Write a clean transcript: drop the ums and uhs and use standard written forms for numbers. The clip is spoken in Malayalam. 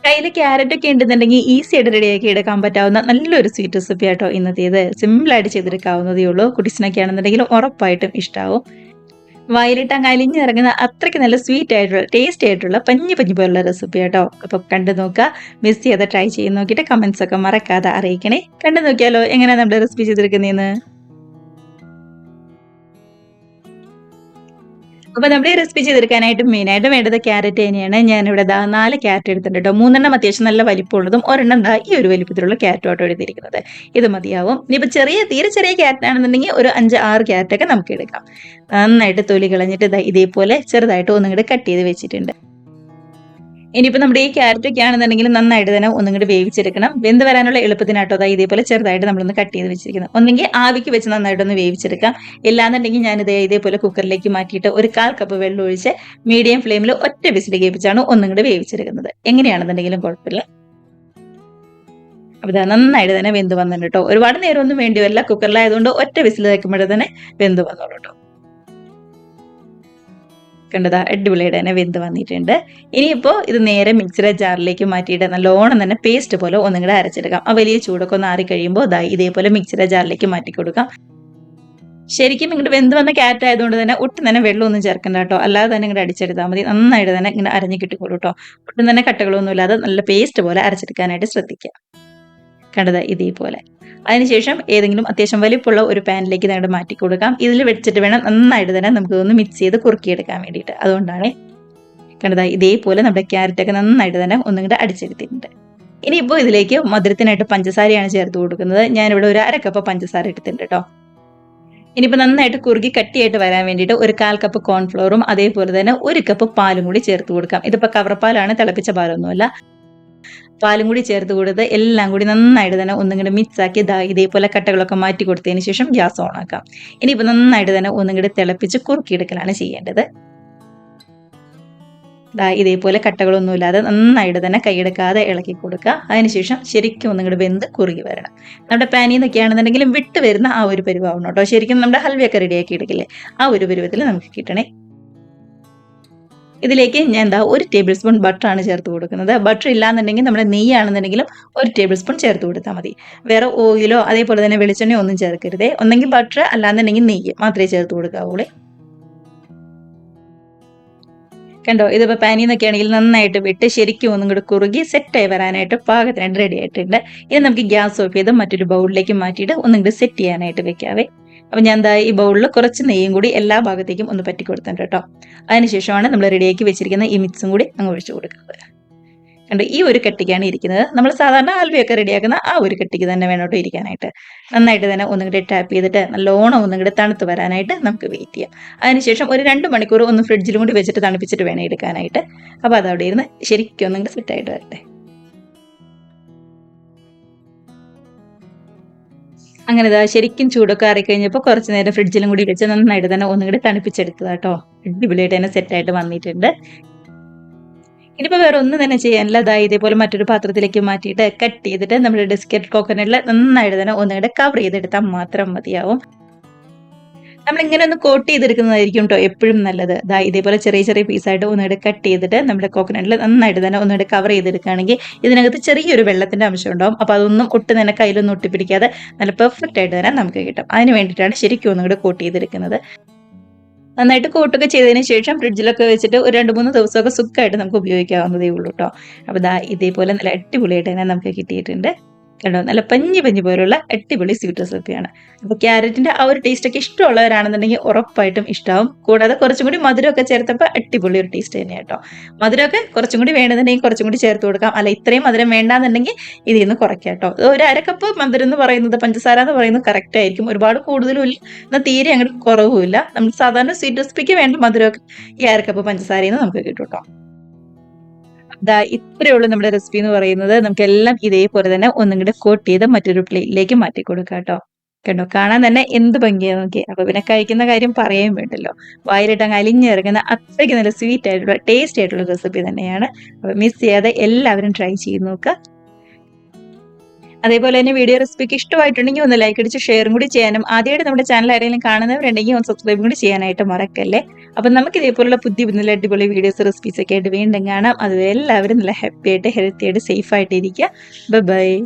കയ്യില് ക്യാരറ്റൊക്കെ ഉണ്ടെന്നുണ്ടെങ്കിൽ ഈസി ആയിട്ട് റെഡിയാക്കി എടുക്കാൻ പറ്റാവുന്ന നല്ലൊരു സ്വീറ്റ് റെസിപ്പി ആട്ടോ ഇന്നത്തേത്. സിമ്പിളായിട്ട് ചെയ്തെടുക്കാവുന്നതേ ഉള്ളൂ. കുട്ടീസിനൊക്കെ ആണെന്നുണ്ടെങ്കിലും ഉറപ്പായിട്ടും ഇഷ്ടാവും. വായിലിട്ടങ്ങ് അലിഞ്ഞിറങ്ങുന്ന അത്രയ്ക്ക് നല്ല സ്വീറ്റ് ആയിട്ടുള്ള ടേസ്റ്റി ആയിട്ടുള്ള പഞ്ഞി പഞ്ഞി പോലുള്ള റെസിപ്പി ആട്ടോ. അപ്പൊ കണ്ടു നോക്കുക. മിസ് ചെയ്യാതെ ട്രൈ ചെയ്ത് നോക്കിയിട്ട് കമന്റ്സ് ഒക്കെ മറക്കാതെ അറിയിക്കണേ. കണ്ടു നോക്കിയാലോ എങ്ങനെയാ നമ്മുടെ റെസിപ്പി ചെയ്തെടുക്കുന്നതെന്ന്. അപ്പൊ നമ്മുടെ ഈ റെസിപ്പി ചെയ്തെടുക്കാനായിട്ട് മെയിനായിട്ട് വേണ്ടത് ക്യാരറ്റ് തന്നെയാണ്. ഞാനിവിടെ ദാ 4 ക്യാരറ്റ് എടുത്തിട്ടുണ്ട് ട്ടോ. 3 അത്യാവശ്യം നല്ല വലിപ്പമുള്ളതും ഒരെണ്ണം ദാ ഈ ഒരു വലിപ്പത്തിലുള്ള ക്യാരറ്റും ആട്ടോ എടുത്തിരിക്കുന്നത്. ഇത് മതിയാവും. ഇനിയിപ്പോ തീരെ ചെറിയ ക്യാരറ്റ് ആണെന്നുണ്ടെങ്കിൽ ഒരു 5, 6 ക്യാരറ്റൊക്കെ നമുക്ക് എടുക്കാം. നന്നായിട്ട് തൊലി കളഞ്ഞിട്ട് ദാ ഇതേപോലെ ചെറുതായിട്ട് ഒന്നിങ്ങട് കട്ട് ചെയ്ത് വെച്ചിട്ടുണ്ട്. ഇനിയിപ്പോ നമ്മുടെ ഈ ക്യാരറ്റൊക്കെ ആണെന്നുണ്ടെങ്കിൽ നന്നായിട്ട് തന്നെ ഒന്നിങ്ങട് വേവിച്ചെടുക്കണം. വെന്ത് വരാനുള്ള എളുപ്പത്തിനാട്ടോ ദാ ഇതേപോലെ ചെറുതായിട്ട് നമ്മളൊന്ന് കട്ട് ചെയ്ത് വെച്ചിരിക്കുന്നത്. ഒന്നെങ്കിൽ ആവിക്ക് വെച്ച് നന്നായിട്ടൊന്ന് വേവിച്ചെടുക്കാം. ഇല്ലാന്നുണ്ടെങ്കിൽ ഞാനിത് ഇതേപോലെ കുക്കറിലേക്ക് മാറ്റിയിട്ട് ഒരു 1/4 കപ്പ് വെള്ളം ഒഴിച്ച് മീഡിയം ഫ്ലെയിമിൽ ഒറ്റ വിസിൽ കേൾപ്പിച്ചാണ് ഒന്നിങ്ങട് വേവിച്ചെടുക്കുന്നത്. എങ്ങനെയാണെന്നുണ്ടെങ്കിലും കുഴപ്പമില്ല. അപ്പൊ ഇതാ നന്നായിട്ട് തന്നെ വെന്ത് വന്നിട്ടുണ്ട് ട്ടോ. ഒരുപാട് നേരമൊന്നും വേണ്ടി വരില്ല. കുക്കറിലായതുകൊണ്ട് ഒറ്റ വിസിൽ വെക്കുമ്പോഴേ തന്നെ വെന്ത് വന്നോളൂ ട്ടോ. കണ്ടതാ അടിപൊളിയായിട്ട് തന്നെ വെന്ത് വന്നിട്ടുണ്ട്. ഇനിയിപ്പോ ഇത് നേരെ മിക്സിയുടെ ജാറിലേക്ക് മാറ്റിയിട്ട് നല്ലോണം തന്നെ പേസ്റ്റ് പോലെ ഒന്നും കൂടെ അരച്ചെടുക്കാം. ആ വലിയ ചൂടൊക്കെ ഒന്ന് ആറി കഴിയുമ്പോൾ ദാ ഇതേപോലെ മിക്സിയുടെ ജാറിലേക്ക് മാറ്റി കൊടുക്കാം. ശരിക്കും ഇങ്ങോട്ട് വെന്ത് വന്ന ക്യാരറ്റ് ആയതുകൊണ്ട് തന്നെ ഒട്ടും തന്നെ വെള്ളമൊന്നും ചേർക്കണ്ട കേട്ടോ. അല്ലാതെ തന്നെ ഇങ്ങോട്ട് അടിച്ചെടുത്താൽ മതി. നന്നായിട്ട് തന്നെ ഇങ്ങനെ അരഞ്ഞു കിട്ടിക്കോളൂ കേട്ടോ. ഒട്ടും തന്നെ കട്ടകളൊന്നും ഇല്ലാതെ നല്ല പേസ്റ്റ് പോലെ അരച്ചെടുക്കാനായിട്ട് ശ്രദ്ധിക്കുക. കണ്ടത് ഇതേപോലെ. അതിനുശേഷം ഏതെങ്കിലും അത്യാവശ്യം വലിപ്പമുള്ള ഒരു പാനിലേക്ക് അങ്ങോട്ട് മാറ്റി കൊടുക്കാം. ഇതിൽ വെച്ചിട്ട് വേണം നന്നായിട്ട് തന്നെ നമുക്ക് ഒന്ന് മിക്സ് ചെയ്ത് കുറുക്കിയെടുക്കാൻ വേണ്ടിയിട്ട്. അതുകൊണ്ടാണ് കണ്ടത് ഇതേപോലെ നമ്മുടെ ക്യാരറ്റ് ഒക്കെ നന്നായിട്ട് തന്നെ ഒന്നുകൂടെ അടിച്ചെടുത്തിട്ടുണ്ട്. ഇനിയിപ്പോൾ ഇതിലേക്ക് മധുരത്തിനായിട്ട് പഞ്ചസാരയാണ് ചേർത്ത് കൊടുക്കുന്നത്. ഞാനിവിടെ ഒരു 1/2 കപ്പ് പഞ്ചസാര എടുത്തിട്ടുണ്ട് കേട്ടോ. ഇനിയിപ്പോൾ നന്നായിട്ട് കുറുകി കട്ടിയായിട്ട് വരാൻ വേണ്ടിയിട്ട് ഒരു 1/4 കപ്പ് കോൺഫ്ലോറും അതേപോലെ തന്നെ 1 കപ്പ് പാലും കൂടി ചേർത്ത് കൊടുക്കാം. ഇതിപ്പോൾ കവറപ്പാലാണ്, തിളപ്പിച്ച പാലൊന്നുമല്ല. പാലും കൂടി ചേർത്ത് കൊടുത്ത് എല്ലാം കൂടി നന്നായിട്ട് തന്നെ ഒന്നിങ്ങോട്ട് മിക്സ് ആക്കി ഇതേപോലെ കട്ടകളൊക്കെ മാറ്റി കൊടുത്തതിന് ശേഷം ഗ്യാസ് ഓൺ ആക്കാം. ഇനിയിപ്പോൾ നന്നായിട്ട് തന്നെ ഒന്നിങ്ങോട്ട് തിളപ്പിച്ച് കുറുക്കിയെടുക്കലാണ് ചെയ്യേണ്ടത്. ഇതേപോലെ കട്ടകളൊന്നുമില്ലാതെ നന്നായിട്ട് തന്നെ കൈയെടുക്കാതെ ഇളക്കി കൊടുക്കുക. അതിനുശേഷം ശരിക്കും ഒന്നിങ്ങോട്ട് വെന്ത് കുറുകി വരണം. നമ്മുടെ പാനിൽ നിന്നൊക്കെയാണെന്നുണ്ടെങ്കിലും വിട്ട് വരുന്ന ആ ഒരു പരുവാവണം കേട്ടോ. ശരിക്കും നമ്മുടെ ഹൽവയൊക്കെ റെഡിയാക്കി എടുക്കില്ലേ, ആ ഒരു പരുവത്തിൽ നമുക്ക് കിട്ടണേ. ഇതിലേക്ക് ഞാൻ 1 ടേബിൾ സ്പൂൺ ബട്ടറാണ് ചേർത്ത് കൊടുക്കുന്നത്. ബട്ടർ ഇല്ലാന്നുണ്ടെങ്കിൽ നമ്മുടെ നെയ്യാണെന്നുണ്ടെങ്കിലും 1 ടേബിൾ സ്പൂൺ ചേർത്ത് കൊടുത്താൽ മതി. വേറെ ഓയിലോ അതേപോലെ തന്നെ വെളിച്ചെണ്ണയോ ഒന്നും ചേർക്കരുതേ. ഒന്നെങ്കിൽ ബട്ടർ അല്ലാന്നുണ്ടെങ്കിൽ നെയ്യ് മാത്രമേ ചേർത്ത് കൊടുക്കാവുള്ളൂ. കണ്ടോ, ഇതിപ്പോൾ പാനിൽ നിന്നൊക്കെ ആണെങ്കിൽ നന്നായിട്ട് വിട്ട് ശരിക്കും ഒന്നും കൂടി കുറുകി സെറ്റായി വരാനായിട്ട് പാകത്തിനായിട്ട് റെഡി ആയിട്ടുണ്ട്. ഇനി നമുക്ക് ഗ്യാസ് ഓഫ് ചെയ്ത് മറ്റൊരു ബൗളിലേക്ക് മാറ്റിയിട്ട് ഒന്നും കൂടി സെറ്റ് ചെയ്യാനായിട്ട് വെക്കാവേ. അപ്പം ഞാൻ ഈ ബൗളിൽ കുറച്ച് നെയ്യും കൂടി എല്ലാ ഭാഗത്തേക്കും ഒന്ന് പറ്റി കൊടുത്തിട്ടുണ്ട് കേട്ടോ. അതിനുശേഷമാണ് നമ്മൾ റെഡിയാക്കി വെച്ചിരിക്കുന്ന ഈ മിക്സും കൂടി അങ്ങ് ഒഴിച്ചു കൊടുക്കുന്നത്. കണ്ടോ, ഈ ഒരു കട്ടിക്കാണ് ഇരിക്കുന്നത്. നമ്മൾ സാധാരണ ഹൽവയൊക്കെ റെഡിയാക്കുന്ന ആ ഒരു കട്ടിക്ക് തന്നെ വേണം കേട്ടോ ഇരിക്കാനായിട്ട്. നന്നായിട്ട് തന്നെ ഒന്നും കൂടി ടാപ്പ് ചെയ്തിട്ട് നല്ലോണം ഒന്നും കൂടി തണുത്ത് വരാനായിട്ട് നമുക്ക് വെയിറ്റ് ചെയ്യാം. അതിനുശേഷം ഒരു 2 മണിക്കൂർ ഒന്ന് ഫ്രിഡ്ജിലും കൂടി വെച്ചിട്ട് തണുപ്പിച്ചിട്ട് വേണം എടുക്കാനായിട്ട്. അപ്പോൾ അതവിടെ ഇരുന്ന് ശരിക്കും ഒന്നും കൂടി സെറ്റായിട്ട് വരട്ടെ. അങ്ങനെ ശരിക്കും ചൂടൊക്കെ ആറിക്കഴിഞ്ഞപ്പോൾ കുറച്ച് നേരം ഫ്രിഡ്ജിലും കൂടി വെച്ച് നന്നായിട്ട് തന്നെ ഒന്നും കൂടി തണുപ്പിച്ചെടുത്തതാ കേട്ടോ. അടിപൊളിയായിട്ട് തന്നെ സെറ്റായിട്ട് വന്നിട്ടുണ്ട്. ഇനിയിപ്പോൾ വേറെ ഒന്നും തന്നെ ചെയ്യാനില്ല. ഇതേപോലെ മറ്റൊരു പാത്രത്തിലേക്ക് മാറ്റിയിട്ട് കട്ട് ചെയ്തിട്ട് നമ്മുടെ ഡെസ്കറ്റ് കോക്കനട്ടിൽ നന്നായിട്ട് തന്നെ ഒന്നുകൂടെ കവർ ചെയ്തെടുത്താൽ മാത്രം മതിയാവും. നമ്മളിങ്ങനെ ഒന്ന് കോട്ട് ചെയ്തെടുക്കുന്നതായിരിക്കും കേട്ടോ എപ്പോഴും നല്ലത്. ഇതേപോലെ ചെറിയ ചെറിയ പീസായിട്ട് ഒന്നുകൂടെ കട്ട് ചെയ്തിട്ട് നമ്മുടെ കോക്കനട്ടിൽ നന്നായിട്ട് തന്നെ ഒന്നുകൂടെ കവർ ചെയ്തെടുക്കുകയാണെങ്കിൽ ഇതിനകത്ത് ചെറിയൊരു വെള്ളത്തിന്റെ അംശം ഉണ്ടാവും. അപ്പോൾ അതൊന്നും ഒട്ടും തന്നെ കയ്യിലൊന്നും ഒട്ടിപ്പിടിക്കാതെ നല്ല പെർഫെക്റ്റ് ആയിട്ട് തന്നെ നമുക്ക് കിട്ടും. അതിന് വേണ്ടിയിട്ടാണ് ശരിക്കും ഒന്നുകൂടെ കോട്ട് ചെയ്തെടുക്കുന്നത്. നന്നായിട്ട് കോട്ടൊക്കെ ചെയ്തതിന് ശേഷം ഫ്രിഡ്ജിലൊക്കെ വെച്ചിട്ട് ഒരു 2-3 ദിവസമൊക്കെ സുഖമായിട്ട് നമുക്ക് ഉപയോഗിക്കാവുന്നതേ ഉള്ളൂ കേട്ടോ. അപ്പോൾ ഇതേപോലെ നല്ല അടിപൊളിയായിട്ട് തന്നെ നമുക്ക് കിട്ടിയിട്ടുണ്ട്. കണ്ടോ, നല്ല പഞ്ഞി പഞ്ഞി പോലുള്ള അടിപൊളി സ്വീറ്റ് റെസിപ്പിയാണ്. അപ്പോൾ ക്യാരറ്റിന്റെ ആ ഒരു ടേസ്റ്റ് ഒക്കെ ഇഷ്ടമുള്ളവരാണെന്നുണ്ടെങ്കിൽ ഉറപ്പായിട്ടും ഇഷ്ടമാവും. കൂടാതെ കുറച്ചും കൂടി മധുരമൊക്കെ ചേർത്തപ്പോൾ അടിപൊളി ഒരു ടേസ്റ്റ് തന്നെയാണ് കേട്ടോ. മധുരമൊക്കെ കുറച്ചും കൂടി വേണമെന്നുണ്ടെങ്കിൽ കുറച്ചും കൂടി ചേർത്ത് കൊടുക്കാം. അല്ല ഇത്രയും മധുരം വേണ്ടാന്നുണ്ടെങ്കിൽ ഇതിൽ നിന്ന് കുറയ്ക്കാം കേട്ടോ. ഒരു 1/2 കപ്പ് മധുരം എന്ന് പറയുന്നത്, പഞ്ചസാര എന്ന് പറയുന്നത് കറക്റ്റ് ആയിരിക്കും. ഒരുപാട് കൂടുതലും ഇല്ല, എന്നാൽ തീരെ അങ്ങോട്ട് കുറവുമില്ല. നമ്മൾ സാധാരണ സ്വീറ്റ് റെസിപ്പിക്ക് വേണ്ട മധുരമൊക്കെ ഈ 1/2 കപ്പ് പഞ്ചസാരയിൽ നിന്ന് നമുക്ക് കിട്ടും കേട്ടോ. ഇത്രയേ ഉള്ളൂ നമ്മുടെ റെസിപ്പി എന്ന് പറയുന്നത്. നമുക്കെല്ലാം ഇതേപോലെ തന്നെ ഒന്നും കൂടെ കോട്ട് ചെയ്ത് മറ്റൊരു പ്ലേറ്റിലേക്ക് മാറ്റി കൊടുക്കാം കേട്ടോ. കണ്ടോ, കാണാൻ തന്നെ എന്ത് ഭംഗിയാ നോക്കി. അപ്പൊ പിന്നെ കഴിക്കുന്ന കാര്യം പറയാൻ വേണ്ടല്ലോ. വായിലിട്ട് അങ്ങ് അലിഞ്ഞിറങ്ങുന്ന അത്രയ്ക്ക് നല്ല സ്വീറ്റ് ആയിട്ടുള്ള ടേസ്റ്റി ആയിട്ടുള്ള റെസിപ്പി തന്നെയാണ്. അപ്പൊ മിസ് ചെയ്യാതെ എല്ലാവരും ട്രൈ ചെയ്ത് നോക്കുക. അതേപോലെ തന്നെ വീഡിയോ റെസിപ്പിക്ക് ഇഷ്ടമായിട്ടുണ്ടെങ്കിൽ ഒന്ന് ലൈക്ക് അടിച്ച് ഷെയറും കൂടി ചെയ്യാനും, ആദ്യമായിട്ട് നമ്മുടെ ചാനൽ ആരെങ്കിലും കാണുന്നവരുണ്ടെങ്കിൽ ഒന്ന് സബ്സ്ക്രൈബും കൂടി ചെയ്യാനായിട്ട് മറക്കല്ലേ. അപ്പം നമുക്ക് ഇതേപോലുള്ള പുതിയ നല്ല അടിപൊളി വീഡിയോസ് റെസിപ്പീസ് ഒക്കെ ആയിട്ട് വീണ്ടും കാണാം. അതുവരെ എല്ലാവരും നല്ല ഹാപ്പി ആയിട്ട് ഹെൽത്തി ആയിട്ട് സേഫ് ആയിട്ട് ഇരിക്കുക. ബൈ.